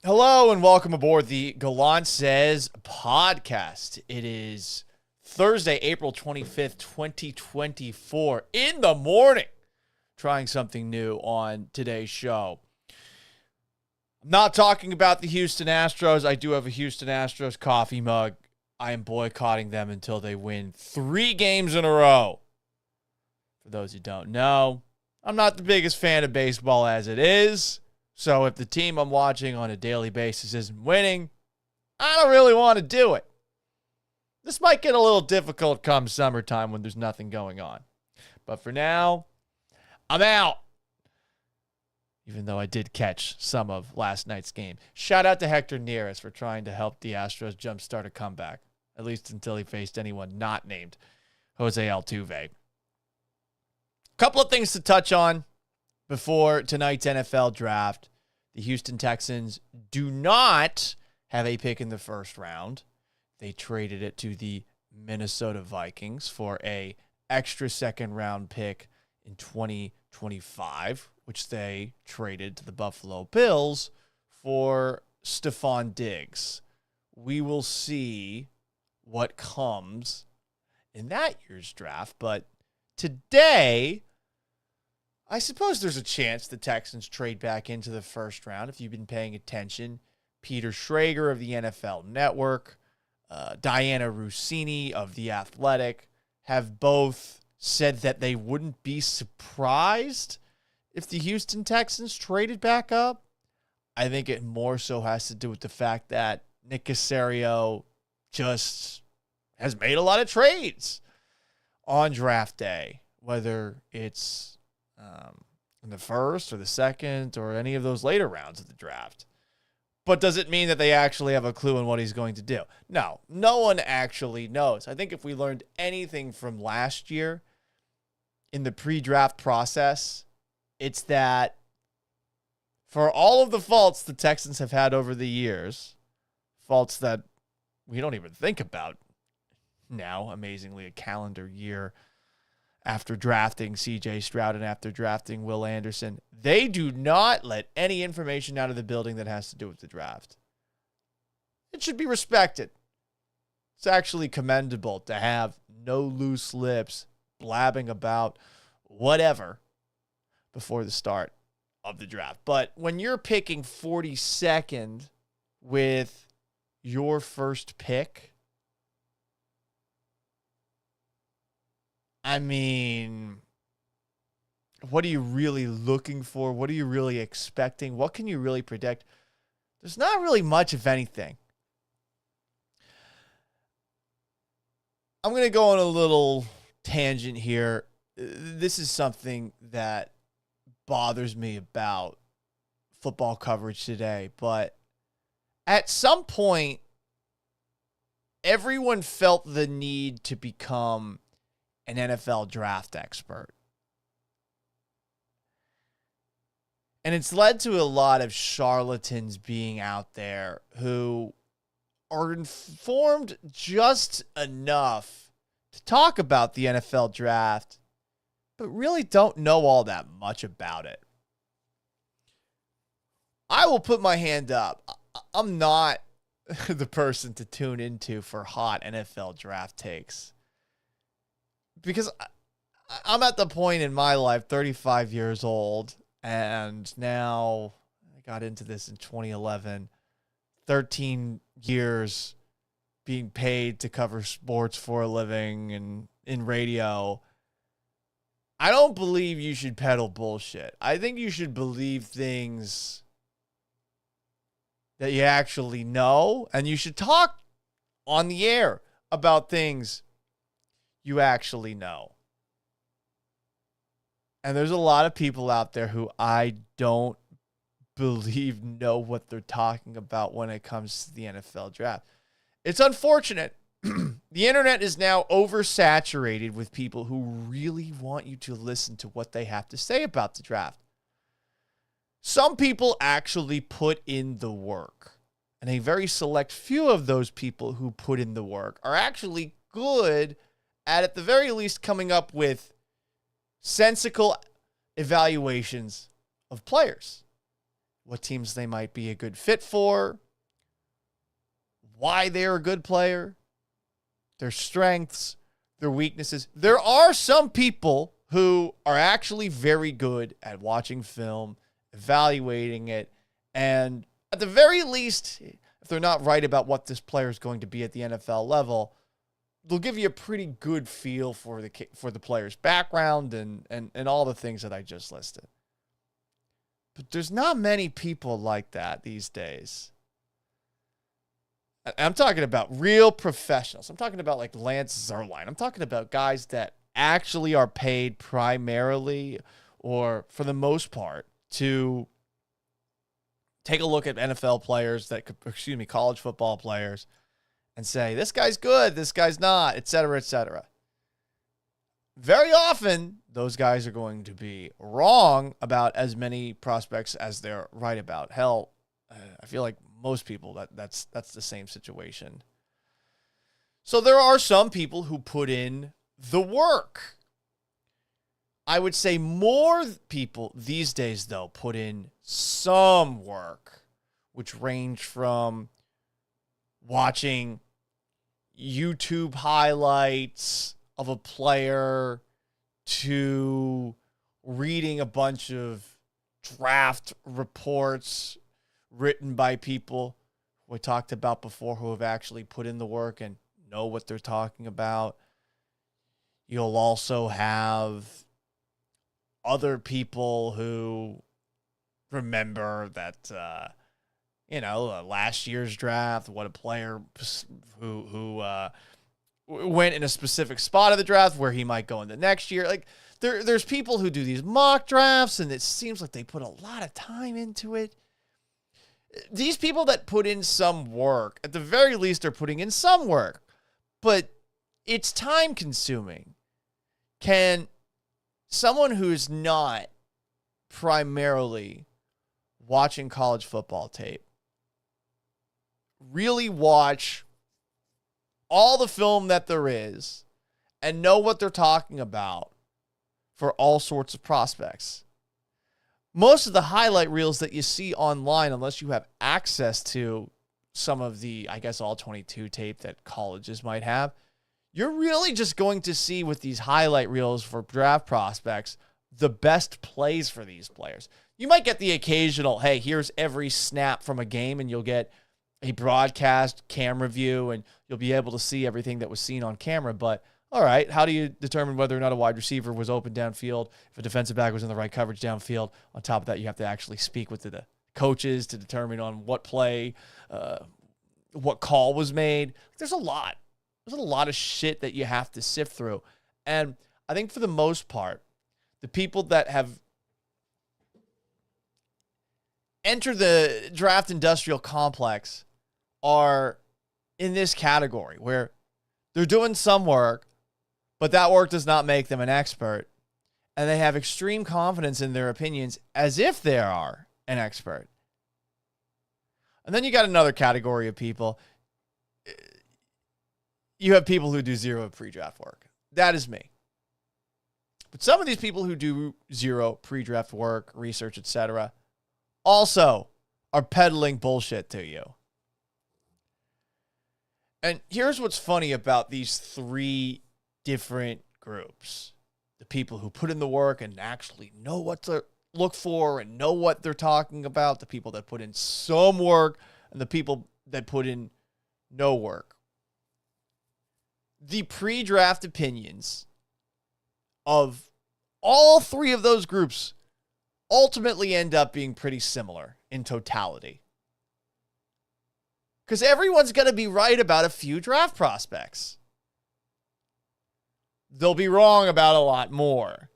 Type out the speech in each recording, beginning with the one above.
Hello and welcome aboard the Gallant Says podcast. It is Thursday, April 25th, 2024 in the morning. Trying something new on today's show. I'm not talking about the Houston Astros. I do have a Houston Astros coffee mug. I am boycotting them until they win 3 games in a row. For those who don't know, I'm not the biggest fan of baseball as it is. So if the team I'm watching on a daily basis isn't winning, I don't really want to do it. This might get a little difficult come summertime when there's nothing going on. But for now, I'm out. Even though I did catch some of last night's game. Shout out to Hector Neris for trying to help the Astros jumpstart a comeback. At least until he faced anyone not named Jose Altuve. Couple of things to touch on before tonight's NFL draft. The Houston Texans do not have a pick in the first round. They traded it to the Minnesota Vikings for a extra second round pick in 2025, which they traded to the Buffalo Bills for Stephon Diggs. We will see what comes in that year's draft, but today, I suppose there's a chance the Texans trade back into the first round. If you've been paying attention, Peter Schrager of the NFL Network, Diana Russini of The Athletic have both said that they wouldn't be surprised if the Houston Texans traded back up. I think it more so has to do with the fact that Nick Caserio just has made a lot of trades on draft day, whether it's in the first or the second or any of those later rounds of the draft. But does it mean that they actually have a clue on what he's going to do? No one actually knows. I think if we learned anything from last year in the pre-draft process, it's that for all of the faults the Texans have had over the years, faults that we don't even think about now, amazingly, a calendar year after drafting C.J. Stroud and after drafting Will Anderson, they do not let any information out of the building that has to do with the draft. It should be respected. It's actually commendable to have no loose lips blabbing about whatever before the start of the draft. But when you're picking 42nd with your first pick, I mean, what are you really looking for? What are you really expecting? What can you really predict? There's not really much, if anything. I'm going to go on a little tangent here. This is something that bothers me about football coverage today, but at some point, everyone felt the need to become an NFL draft expert. And it's led to a lot of charlatans being out there who are informed just enough to talk about the NFL draft, but really don't know all that much about it. I will put my hand up. I'm not the person to tune into for hot NFL draft takes. Because I'm at the point in my life, 35 years old, and now I got into this in 2011, 13 years being paid to cover sports for a living and in radio. I don't believe you should peddle bullshit. I think you should believe things that you actually know, and you should talk on the air about things you actually know. And there's a lot of people out there who I don't believe know what they're talking about when it comes to the NFL draft. It's unfortunate. The internet is now oversaturated with people who really want you to listen to what they have to say about the draft. Some people actually put in the work. And a very select few of those people who put in the work are actually good at the very least, coming up with sensical evaluations of players. what teams they might be a good fit for, why they're a good player, their strengths, their weaknesses. There are some people who are actually very good at watching film, evaluating it, and at the very least, if they're not right about what this player is going to be at the NFL level, they'll give you a pretty good feel for the player's background and all the things that I just listed. But there's not many people like that these days. I'm talking about real professionals. I'm talking about like Lance Zierlein. I'm talking about guys that actually are paid primarily or for the most part to take a look at NFL players college football players and say, this guy's good, this guy's not, et cetera, et cetera. Very often, those guys are going to be wrong about as many prospects as they're right about. Hell, I feel like most people, that's the same situation. So there are some people who put in the work. I would say more people these days, though, put in some work, which range from watching YouTube highlights of a player to reading a bunch of draft reports written by people we talked about before who have actually put in the work and know what they're talking about. You'll also have other people who remember that, last year's draft, what a player who went in a specific spot of the draft, where he might go in the next year. Like there's people who do these mock drafts, and it seems like they put a lot of time into it. These people that put in some work, at the very least, are putting in some work, but it's time consuming. Can someone who's not primarily watching college football tape really watch all the film that there is and know what they're talking about for all sorts of prospects? Most of the highlight reels that you see online, unless you have access to some of the, I guess, all 22 tape that colleges might have, you're really just going to see with these highlight reels for draft prospects the best plays for these players. You might get the occasional, hey, here's every snap from a game, and you'll get a broadcast camera view, and you'll be able to see everything that was seen on camera. But all right, how do you determine whether or not a wide receiver was open downfield, if a defensive back was in the right coverage downfield? On top of that, you have to actually speak with the coaches to determine on what play, what call was made. There's a lot. There's a lot of shit that you have to sift through. And I think for the most part, the people that have entered the draft industrial complex are in this category where they're doing some work, but that work does not make them an expert. And they have extreme confidence in their opinions as if they are an expert. And then you got another category of people. You have people who do zero pre-draft work. That is me. But some of these people who do zero pre-draft work, research, etc., also are peddling bullshit to you. And here's what's funny about these three different groups. The people who put in the work and actually know what to look for and know what they're talking about. The people that put in some work and the people that put in no work. The pre-draft opinions of all three of those groups ultimately end up being pretty similar in totality. Because everyone's going to be right about a few draft prospects. They'll be wrong about a lot more.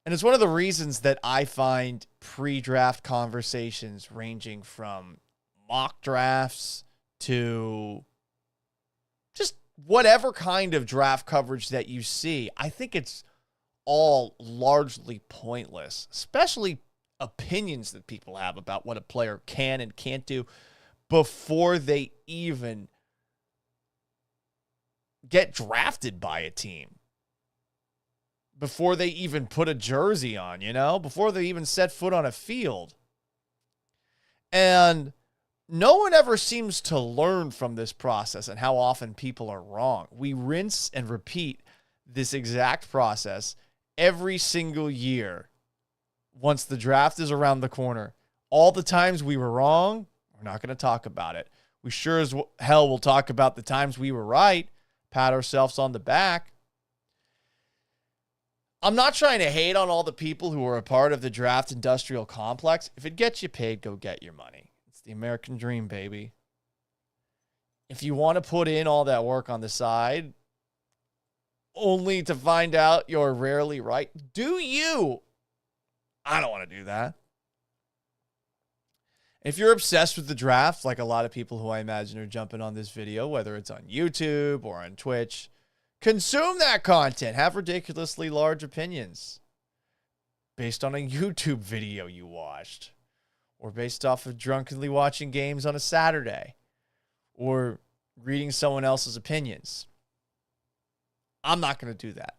And it's one of the reasons that I find pre-draft conversations ranging from mock drafts to just whatever kind of draft coverage that you see, I think it's all largely pointless, especially opinions that people have about what a player can and can't do before they even get drafted by a team, before they even put a jersey on, before they even set foot on a field. And no one ever seems to learn from this process and how often people are wrong. We rinse and repeat this exact process every single year. Once the draft is around the corner, all the times we were wrong, we're not going to talk about it. We sure as hell will talk about the times we were right, pat ourselves on the back. I'm not trying to hate on all the people who are a part of the draft industrial complex. If it gets you paid, go get your money. It's the American dream, baby. If you want to put in all that work on the side, only to find out you're rarely right, do you? I don't want to do that. If you're obsessed with the draft, like a lot of people who I imagine are jumping on this video, whether it's on YouTube or on Twitch, consume that content. Have ridiculously large opinions based on a YouTube video you watched, or based off of drunkenly watching games on a Saturday, or reading someone else's opinions. I'm not going to do that.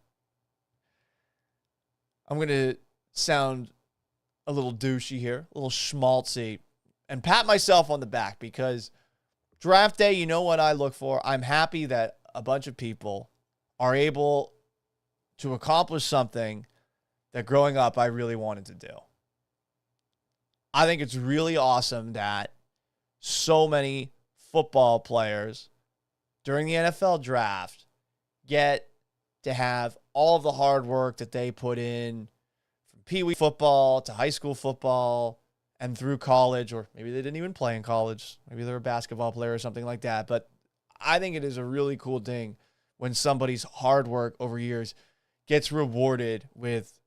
I'm going to sound a little douchey here, a little schmaltzy, and pat myself on the back because draft day, you know what I look for? I'm happy that a bunch of people are able to accomplish something that growing up I really wanted to do. I think it's really awesome that so many football players during the NFL draft get to have all of the hard work that they put in from Pee Wee football to high school football and through college, or maybe they didn't even play in college. Maybe they're a basketball player or something like that. But I think it is a really cool thing when somebody's hard work over years gets rewarded with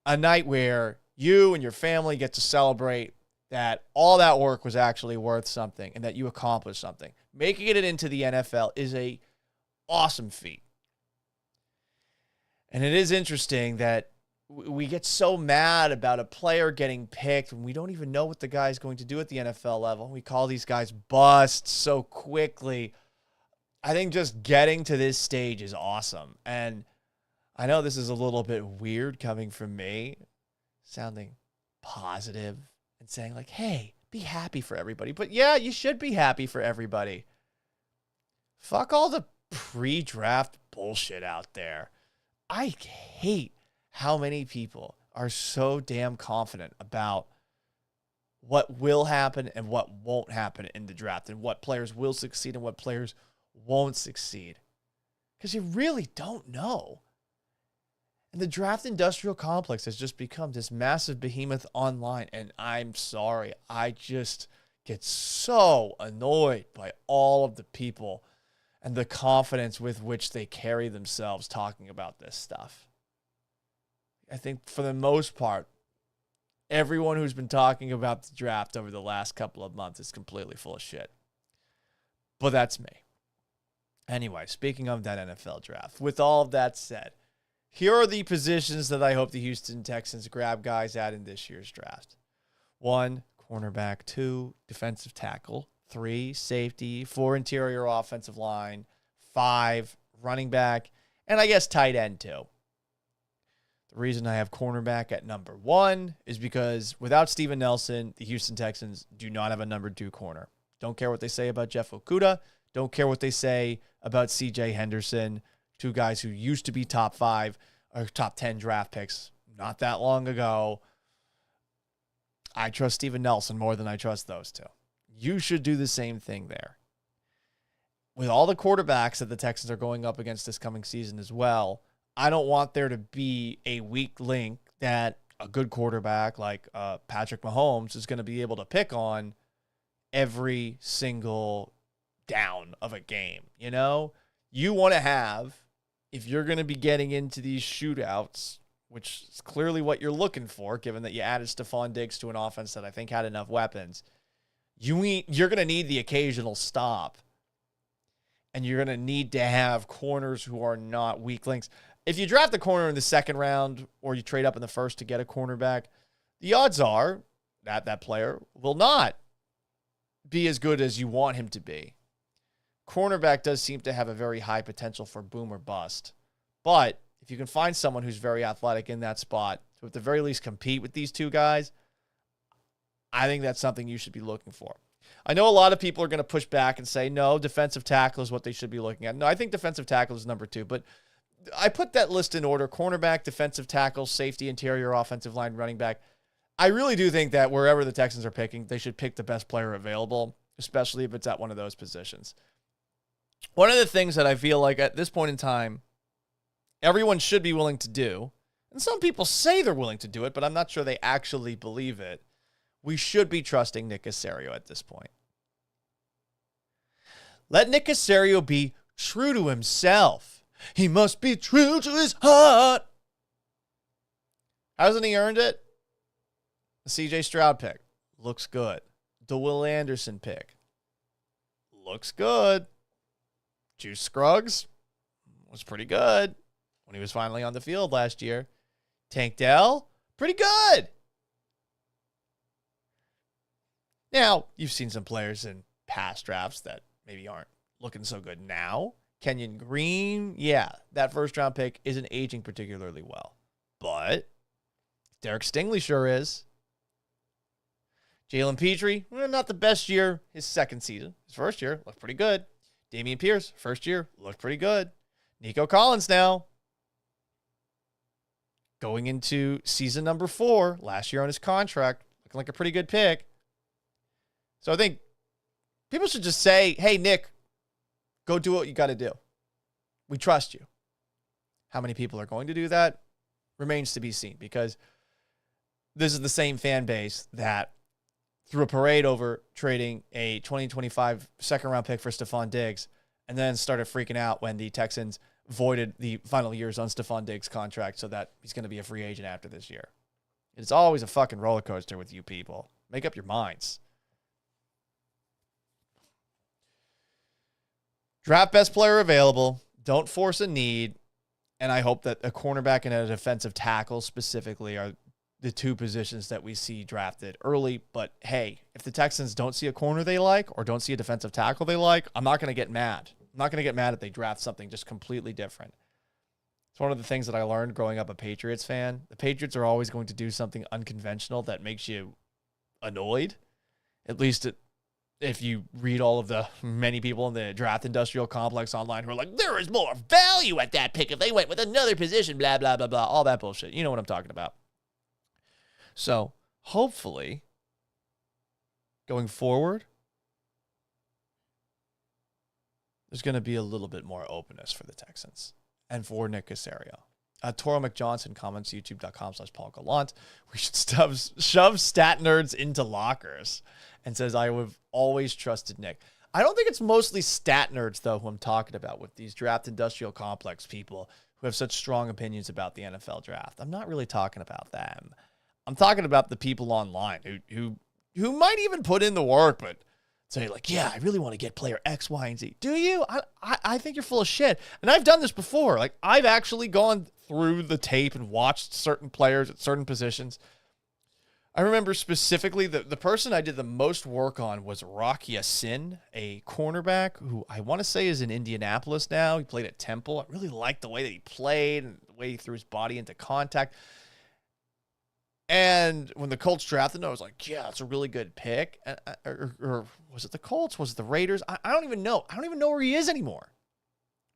a night where you and your family get to celebrate that all that work was actually worth something and that you accomplished something. Making it into the NFL is a awesome feat. And it is interesting that we get so mad about a player getting picked when we don't even know what the guy's going to do at the NFL level. We call these guys busts so quickly. I think just getting to this stage is awesome. And I know this is a little bit weird coming from me, sounding positive and saying like, hey, be happy for everybody. But yeah, you should be happy for everybody. Fuck all the pre-draft bullshit out there. I hate how many people are so damn confident about what will happen and what won't happen in the draft and what players will succeed and what players won't succeed. Because you really don't know. And the draft industrial complex has just become this massive behemoth online. And I'm sorry, I just get so annoyed by all of the people and the confidence with which they carry themselves talking about this stuff. I think for the most part, everyone who's been talking about the draft over the last couple of months is completely full of shit. But that's me. Anyway, speaking of that NFL draft, with all of that said, here are the positions that I hope the Houston Texans grab guys at in this year's draft. 1, cornerback. 2, defensive tackle. 3, safety. 4, interior offensive line. 5, running back. And I guess tight end too. The reason I have cornerback at number 1 is because without Steven Nelson, the Houston Texans do not have a number 2 corner. Don't care what they say about Jeff Okudah. Don't care what they say about C.J. Henderson, 2 guys who used to be top 5 or top 10 draft picks not that long ago. I trust Steven Nelson more than I trust those 2. You should do the same thing there. With all the quarterbacks that the Texans are going up against this coming season as well, I don't want there to be a weak link that a good quarterback like Patrick Mahomes is going to be able to pick on every single down of a game. You know, you want to have, if you're going to be getting into these shootouts, which is clearly what you're looking for, given that you added Stephon Diggs to an offense that I think had enough weapons, you're going to need the occasional stop. And you're going to need to have corners who are not weak links. If you draft the corner in the second round or you trade up in the first to get a cornerback, the odds are that that player will not be as good as you want him to be. Cornerback does seem to have a very high potential for boom or bust. But if you can find someone who's very athletic in that spot to at the very least compete with these 2 guys, I think that's something you should be looking for. I know a lot of people are going to push back and say, no, defensive tackle is what they should be looking at. No, I think defensive tackle is number 2, but I put that list in order: cornerback, defensive tackle, safety, interior, offensive line, running back. I really do think that wherever the Texans are picking, they should pick the best player available, especially if it's at one of those positions. One of the things that I feel like at this point in time, everyone should be willing to do, and some people say they're willing to do it, but I'm not sure they actually believe it. We should be trusting Nick Caserio at this point. Let Nick Caserio be true to himself. He must be true to his heart. Hasn't he earned it? The C.J. Stroud pick looks good. The Will Anderson pick looks good. Juice Scruggs was pretty good when he was finally on the field last year. Tank Dell, pretty good. Now, you've seen some players in past drafts that maybe aren't looking so good now. Kenyon Green, yeah, that first-round pick isn't aging particularly well. But Derek Stingley sure is. Jalen Petrie, not the best year his second season. His first year looked pretty good. Dameon Pierce, first year, looked pretty good. Nico Collins now, going into season number 4, last year on his contract, looking like a pretty good pick. So I think people should just say, hey, Nick, go do what you got to do. We trust you. How many people are going to do that remains to be seen, because this is the same fan base that threw a parade over trading a 2025 second-round pick for Stephon Diggs and then started freaking out when the Texans voided the final years on Stephon Diggs' contract so that he's going to be a free agent after this year. It's always a fucking roller coaster with you people. Make up your minds. Draft best player available. Don't force a need. And I hope that a cornerback and a defensive tackle specifically are the 2 positions that we see drafted early. But hey, if the Texans don't see a corner they like or don't see a defensive tackle they like, I'm not going to get mad. I'm not going to get mad if they draft something just completely different. It's one of the things that I learned growing up a Patriots fan. The Patriots are always going to do something unconventional that makes you annoyed. At least if you read all of the many people in the draft industrial complex online who are like, there is more value at that pick if they went with another position, blah, blah, blah, blah, all that bullshit. You know what I'm talking about. So hopefully going forward, there's going to be a little bit more openness for the Texans and for Nick Caserio. Toro McJohnson comments, youtube.com/Paul Gallant. We should shove stat nerds into lockers, and says, I have always trusted Nick. I don't think it's mostly stat nerds, though, who I'm talking about with these draft industrial complex people who have such strong opinions about the NFL draft. I'm not really talking about them. I'm talking about the people online who might even put in the work, but say like, yeah, I really want to get player X, Y, and Z. Do you? I think you're full of shit. And I've done this before. Like, I've actually gone through the tape and watched certain players at certain positions. I remember specifically the person I did the most work on was Rocky Sin, a cornerback who I want to say is in Indianapolis now. He played at Temple. I really liked the way that he played and the way he threw his body into contact. And when the Colts drafted him, I was like, yeah, it's a really good pick. Or was it the Colts? Was it the Raiders? I don't even know. I don't even know where he is anymore.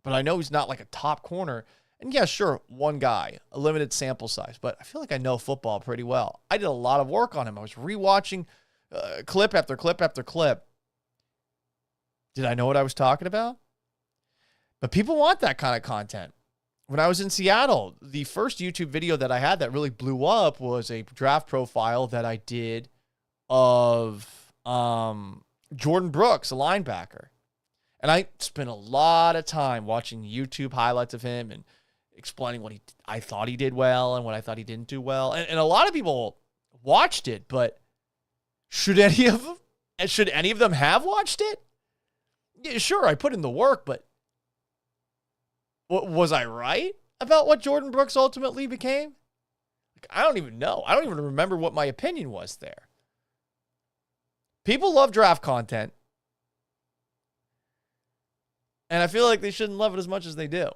But I know he's not like a top corner. And yeah, sure, one guy, a limited sample size. But I feel like I know football pretty well. I did a lot of work on him. I was rewatching clip after clip after clip. Did I know what I was talking about? But people want that kind of content. When I was in Seattle, the first YouTube video that I had that really blew up was a draft profile that I did of Jordan Brooks, a linebacker. And I spent a lot of time watching YouTube highlights of him and explaining what I thought he did well and what I thought he didn't do well. And a lot of people watched it, but should any of them have watched it? Yeah, sure, I put in the work, but was I right about what Jordan Brooks ultimately became? I don't even know. I don't even remember what my opinion was there. People love draft content, and I feel like they shouldn't love it as much as they do.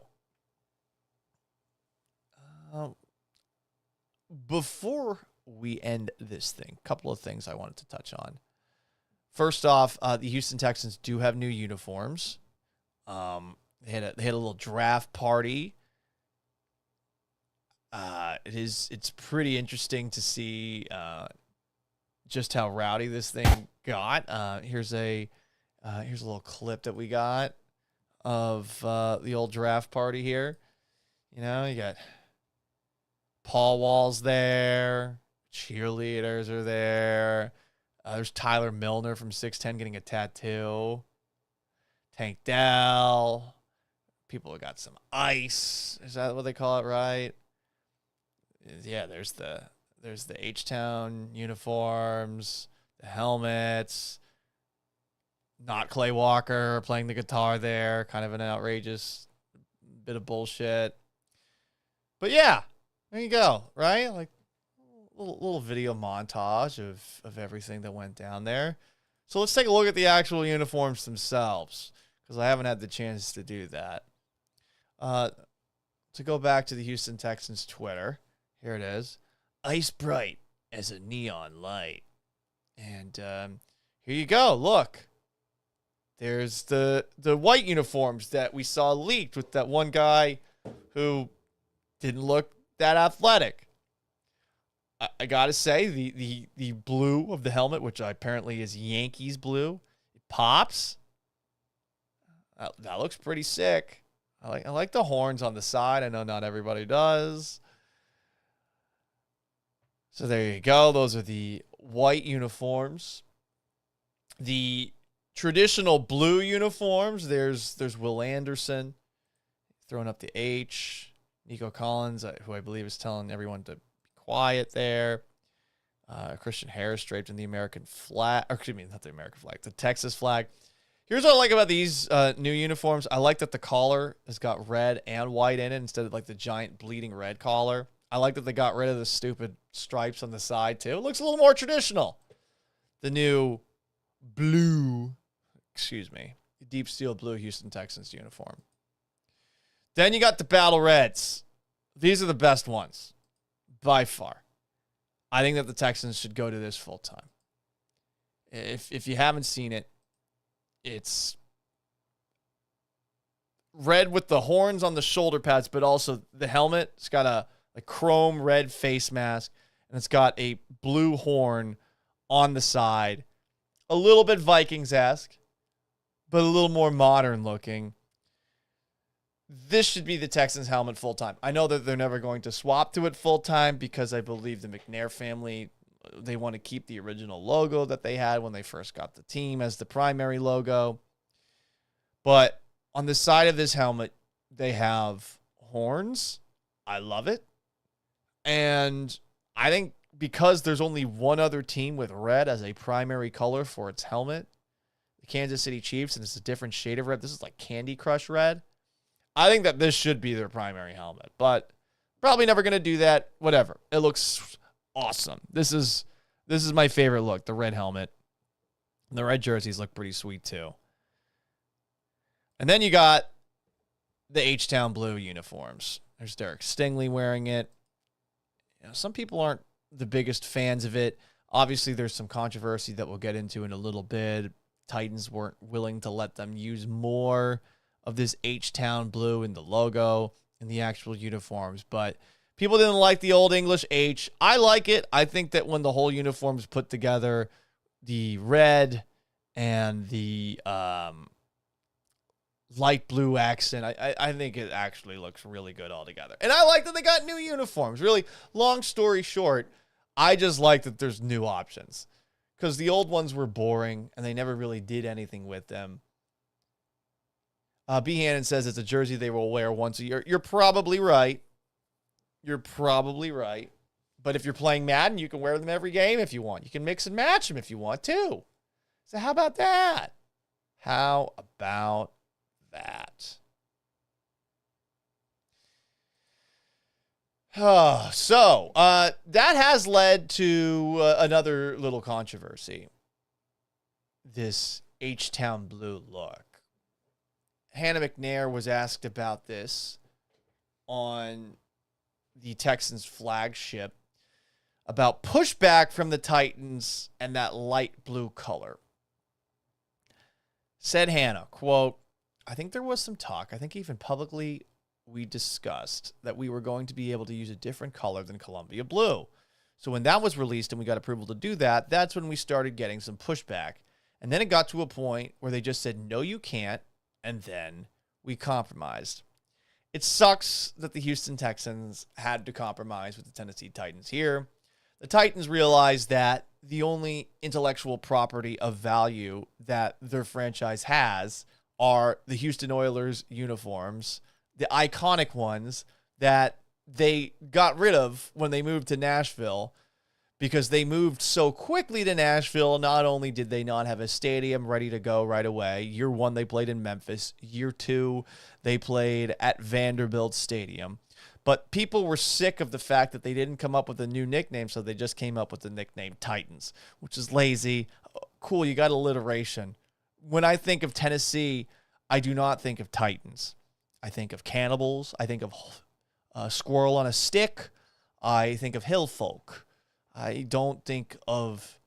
Before we end this thing. A couple of things I wanted to touch on. First off, the Houston Texans do have new uniforms. They had a little draft party. It's pretty interesting to see just how rowdy this thing got. Here's a little clip that we got of the old draft party here. You know, you got Paul Wall's there, cheerleaders are there. There's Tyler Milner from 6'10" getting a tattoo. Tank Dell. People have got some ice. Is that what they call it, right? Yeah, there's the H-Town uniforms, the helmets. Not Clay Walker playing the guitar there. Kind of an outrageous bit of bullshit. But yeah, there you go, right? Like little video montage of everything that went down there. So let's take a look at the actual uniforms themselves, because I haven't had the chance to do that. To go back to the Houston Texans Twitter, here it is. Ice bright as a neon light. And here you go. Look. There's the white uniforms that we saw leaked with that one guy who didn't look that athletic. I gotta say, the blue of the helmet, which apparently is Yankees blue, it pops. That looks pretty sick. I like the horns on the side. I know not everybody does. So there you go. Those are the white uniforms. The traditional blue uniforms, there's Will Anderson throwing up the H. Nico Collins, who I believe is telling everyone to be quiet there. Christian Harris draped in the American flag. Or, excuse me, not the American flag, the Texas flag. Here's what I like about these new uniforms. I like that the collar has got red and white in it instead of like the giant bleeding red collar. I like that they got rid of the stupid stripes on the side too. It looks a little more traditional. The new blue, deep steel blue Houston Texans uniform. Then you got the Battle Reds. These are the best ones by far. I think that the Texans should go to this full time. If you haven't seen it, it's red with the horns on the shoulder pads, but also the helmet. It's got a chrome red face mask, and it's got a blue horn on the side. A little bit Vikings-esque, but a little more modern looking. This should be the Texans helmet full-time. I know that they're never going to swap to it full-time because I believe the McNair family, they want to keep the original logo that they had when they first got the team as the primary logo. But on the side of this helmet, they have horns. I love it. And I think because there's only one other team with red as a primary color for its helmet, the Kansas City Chiefs, and it's a different shade of red. This is like Candy Crush red. I think that this should be their primary helmet, but probably never going to do that. Whatever. It looks awesome. This is my favorite look, the red helmet. And the red jerseys look pretty sweet too. And then you got the H-Town blue uniforms. There's Derek Stingley wearing it. You know, some people aren't the biggest fans of it. Obviously, there's some controversy that we'll get into in a little bit. Titans weren't willing to let them use more of this H-Town blue in the logo in the actual uniforms, but people didn't like the old English H. I like it. I think that when the whole uniform is put together, the red and the light blue accent, I think it actually looks really good altogether. And I like that they got new uniforms. Really, long story short, I just like that there's new options because the old ones were boring and they never really did anything with them. B. Hannon says it's a jersey they will wear once a year. You're probably right. But if you're playing Madden, you can wear them every game if you want. You can mix and match them if you want to. So how about that? So that has led to another little controversy. This H-Town blue look. Hannah McNair was asked about this on the Texans flagship. about pushback from the Titans and that light blue color. Said Hannah, quote, I think there was some talk, I think even publicly we discussed that we were going to be able to use a different color than Columbia blue. So when that was released and we got approval to do that, that's when we started getting some pushback. And then it got to a point where they just said, no, you can't. And then we compromised. It sucks that the Houston Texans had to compromise with the Tennessee Titans here. The Titans realized that the only intellectual property of value that their franchise has are the Houston Oilers uniforms, the iconic ones that they got rid of when they moved to Nashville, because they moved so quickly to Nashville. Not only did they not have a stadium ready to go right away, year one they played in Memphis, year two they played at Vanderbilt Stadium, but people were sick of the fact that they didn't come up with a new nickname, so they just came up with the nickname Titans, which is lazy. Cool, you got alliteration. When I think of Tennessee, I do not think of Titans. I think of cannibals. I think of squirrel on a stick. I think of hill folk. I don't think of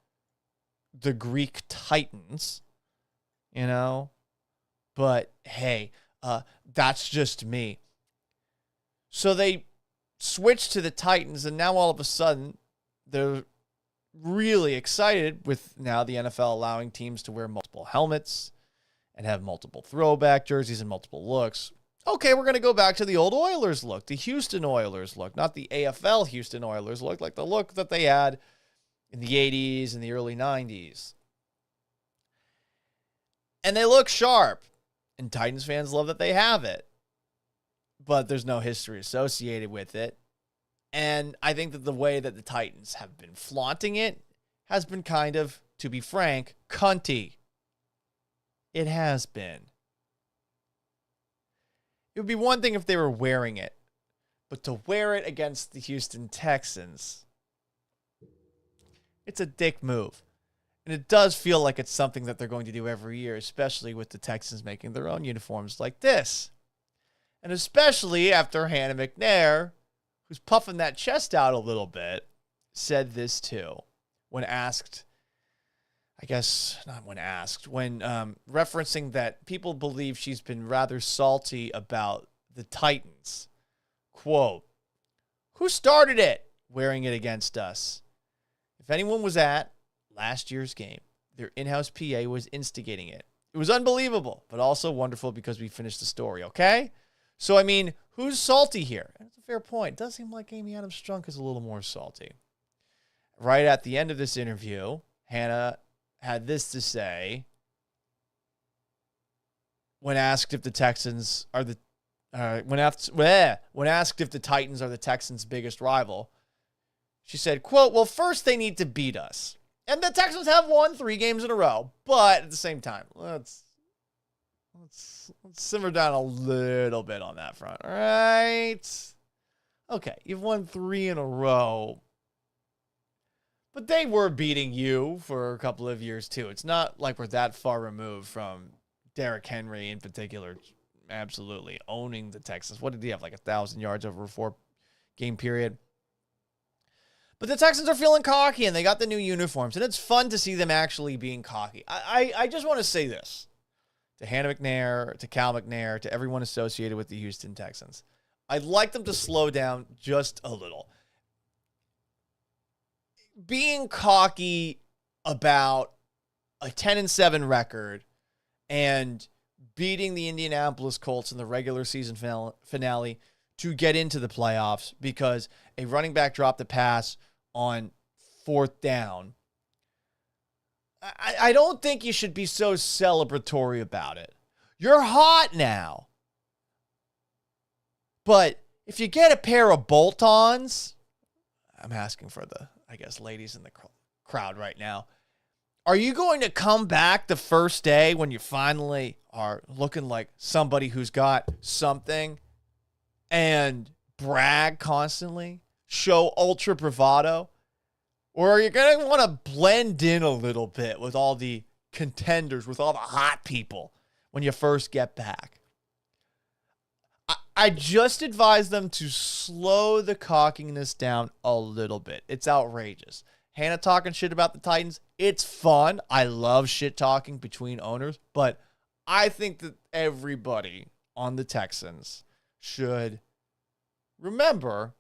the Greek Titans, you know? But hey, that's just me. So they switched to the Titans, and now all of a sudden, they're really excited with now the NFL allowing teams to wear multiple helmets and have multiple throwback jerseys and multiple looks. Okay, we're going to go back to the old Oilers look, the Houston Oilers look, not the AFL Houston Oilers look, like the look that they had in the 80s and the early 90s. And they look sharp, and Titans fans love that they have it, but there's no history associated with it. And I think that the way that the Titans have been flaunting it has been kind of, to be frank, cunty. It has been. It would be one thing if they were wearing it, but to wear it against the Houston Texans, it's a dick move. And it does feel like it's something that they're going to do every year, especially with the Texans making their own uniforms like this. And especially after Hannah McNairs, who's puffing that chest out a little bit, said this too. When asked, I guess, not when asked, when referencing that people believe she's been rather salty about the Titans. Quote, who started it wearing it against us? If anyone was at last year's game, their in-house PA was instigating it. It was unbelievable, but also wonderful because we finished the story, okay? So, I mean, who's salty here? That's a fair point. It does seem like Amy Adams-Strunk is a little more salty. Right at the end of this interview, Hannah had this to say when asked if the Texans are the when asked if the Titans are the Texans' biggest rival. She said, quote, well, first they need to beat us. And the Texans have won 3 games in a row, but at the same time, let's simmer down a little bit on that front. All right. Okay, you've won 3 in a row. But they were beating you for a couple of years, too. It's not like we're that far removed from Derrick Henry in particular absolutely owning the Texans. What did he have, like 1,000 yards over a 4-game period? But the Texans are feeling cocky, and they got the new uniforms, and it's fun to see them actually being cocky. I just want to say this to Hannah McNairs, to Cal McNair, to everyone associated with the Houston Texans. I'd like them to slow down just a little. Being cocky about a 10-7 record and beating the Indianapolis Colts in the regular season finale to get into the playoffs because a running back dropped the pass on 4th down. I don't think you should be so celebratory about it. You're hot now. But if you get a pair of bolt-ons, I'm asking for the, I guess, ladies in the crowd right now. Are you going to come back the first day when you finally are looking like somebody who's got something and brag constantly, show ultra bravado? Or are you going to want to blend in a little bit with all the contenders, with all the hot people when you first get back? I just advise them to slow the cockiness down a little bit. It's outrageous. Hannah talking shit about the Titans, it's fun. I love shit talking between owners, but I think that everybody on the Texans should remember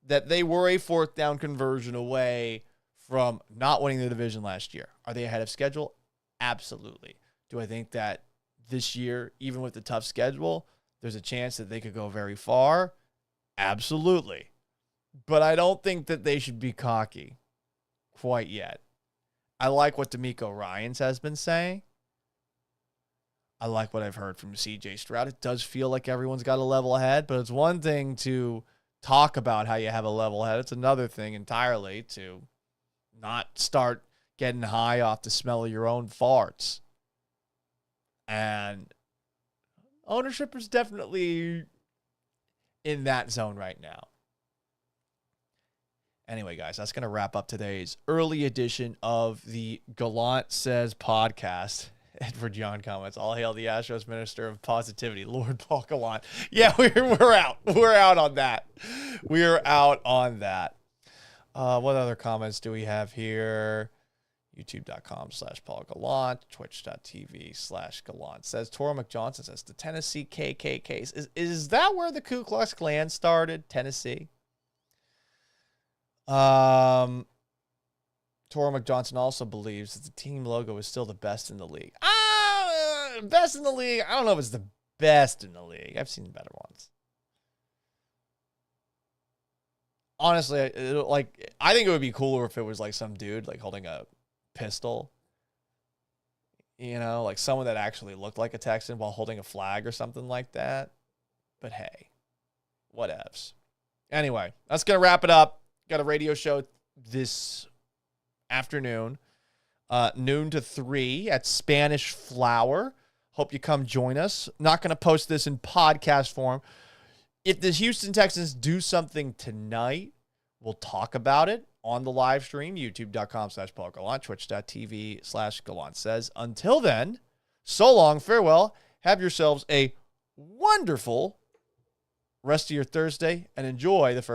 that they were a fourth down conversion away from not winning the division last year. Are they ahead of schedule? Absolutely. Do I think that this year, even with the tough schedule, there's a chance that they could go very far? Absolutely. But I don't think that they should be cocky quite yet. I like what D'Amico Ryans has been saying. I like what I've heard from CJ Stroud. It does feel like everyone's got a level head, but it's one thing to talk about how you have a level head. It's another thing entirely to not start getting high off the smell of your own farts. And ownership is definitely in that zone right now. Anyway, guys, that's going to wrap up today's early edition of the Gallant Says podcast. Edward John comments, all hail the Astros Minister of Positivity, Lord Paul Gallant. Yeah, we're out. We're out on that. We're out on that. What other comments do we have here? YouTube.com/Paul Gallant, Twitch.tv/Gallant says, Toro McJohnson says, the Tennessee KKKs. Is that where the Ku Klux Klan started? Tennessee? Toro McJohnson also believes that the team logo is still the best in the league. Best in the league? I don't know if it's the best in the league. I've seen better ones. Honestly, I think it would be cooler if it was like some dude like holding a pistol. You know, like someone that actually looked like a Texan while holding a flag or something like that. But hey, whatevs. Anyway, that's going to wrap it up. Got a radio show this afternoon, noon to 3 at Spanish Flower. Hope you come join us. Not going to post this in podcast form. If the Houston Texans do something tonight, we'll talk about it on the live stream, youtube.com/Paul Gallant, twitch.tv/Gallant says. Until then, so long, farewell. Have yourselves a wonderful rest of your Thursday and enjoy the first